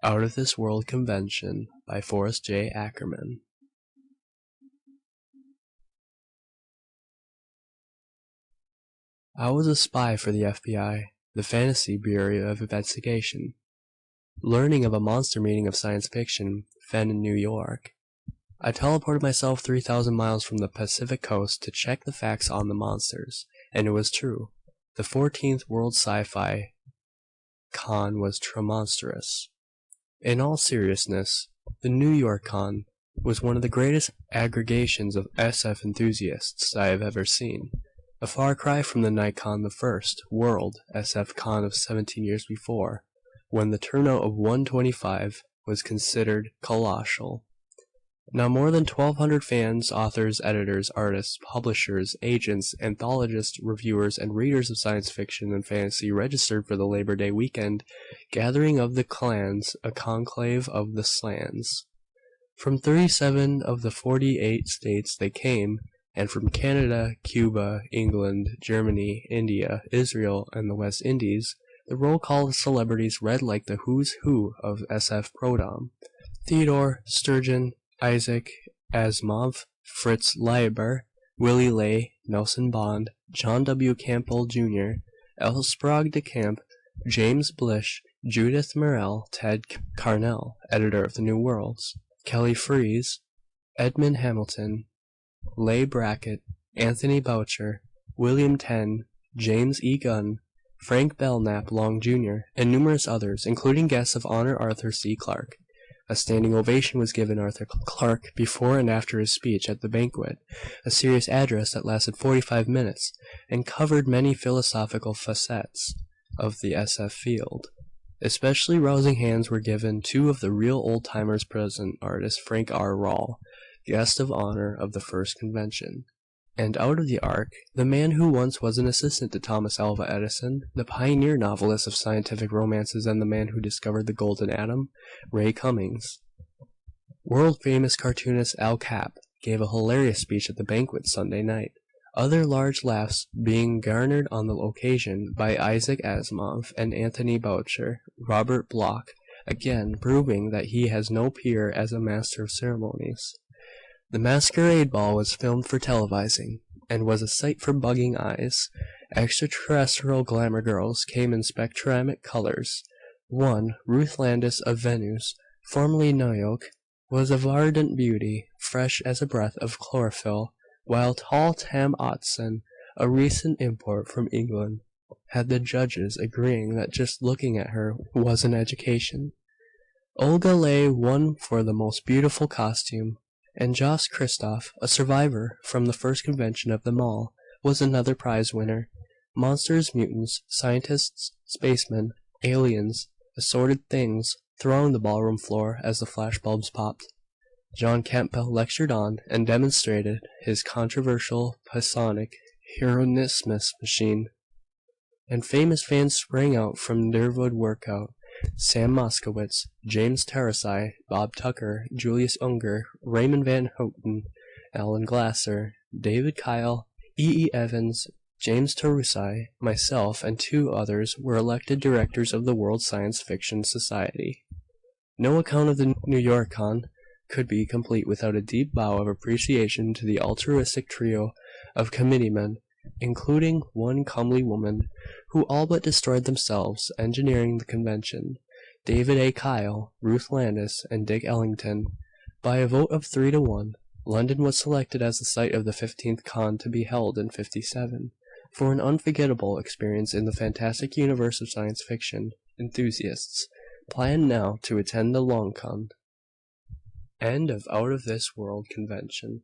Out of This World Convention by Forrest J. Ackerman. I was a spy for the FBI, the Fantasy Bureau of Investigation, learning of a monster meeting of science fiction, Fenn in New York. I teleported myself 3,000 miles from the Pacific coast to check the facts on the monsters, and it was true. The 14th World Sci-Fi Con was tremonstrous. In all seriousness, the New York Con was one of the greatest aggregations of SF enthusiasts I have ever seen. A far cry from the Nikon, the first World SF Con of 17 years before, when the turnout of 125 was considered colossal. Now more than 1,200 fans, authors, editors, artists, publishers, agents, anthologists, reviewers, and readers of science fiction and fantasy registered for the Labor Day weekend gathering of the clans, a conclave of the slans. From 37 of the 48 states they came, and from Canada, Cuba, England, Germany, India, Israel, and the West Indies, the roll call of celebrities read like the who's who of SF Prodom. Theodore Sturgeon, Isaac Asimov, Fritz Leiber, Willie Ley, Nelson Bond, John W. Campbell Jr., L. Sprague de Camp, James Blish, Judith Morel, Ted Carnell, editor of the New Worlds, Kelly Freas, Edmund Hamilton, Leigh Brackett, Anthony Boucher, William Tenn, James E. Gunn, Frank Belknap Long Jr., and numerous others, including guests of honor Arthur C. Clarke. A standing ovation was given Arthur Clarke before and after his speech at the banquet, a serious address that lasted 45 minutes and covered many philosophical facets of the SF field. Especially rousing hands were given two of the real old-timers present, artist Frank R. Rawl, guest of honor of the first convention. And out of the Ark, the man who once was an assistant to Thomas Alva Edison, the pioneer novelist of scientific romances and the man who discovered the golden atom, Ray Cummings. World-famous cartoonist Al Capp gave a hilarious speech at the banquet Sunday night, other large laughs being garnered on the occasion by Isaac Asimov and Anthony Boucher. Robert Bloch, again proving that he has no peer as a master of ceremonies. The masquerade ball was filmed for televising, and was a sight for bugging eyes. Extraterrestrial glamour girls came in spectramic colors. One, Ruth Landis of Venus, formerly Noyoke, was of ardent beauty, fresh as a breath of chlorophyll, while tall Tam Otson, a recent import from England, had the judges agreeing that just looking at her was an education. Olga Ley won for the most beautiful costume, and Joss Christoph, a survivor from the first convention of them all, was another prize winner. Monsters, mutants, scientists, spacemen, aliens, assorted things thronged the ballroom floor as the flashbulbs popped. John Campbell lectured on and demonstrated his controversial Pasonic Hieronymus machine, and famous fans sprang out from their woodworkout. Sam Moskowitz, James Tarasai, Bob Tucker, Julius Unger, Raymond Van Houten, Alan Glasser, David Kyle, E. Evans, James Tarusai, myself, and two others were elected directors of the World Science Fiction Society. No account of the New York Con could be complete without a deep bow of appreciation to the altruistic trio of committeemen, including one comely woman, who all but destroyed themselves engineering the convention, David A. Kyle, Ruth Landis, and Dick Ellington. By a vote of 3 to 1, London was selected as the site of the 15th Con to be held in '57, for an unforgettable experience in the fantastic universe of science fiction. Enthusiasts plan now to attend the Long Con. End of Out of This World Convention.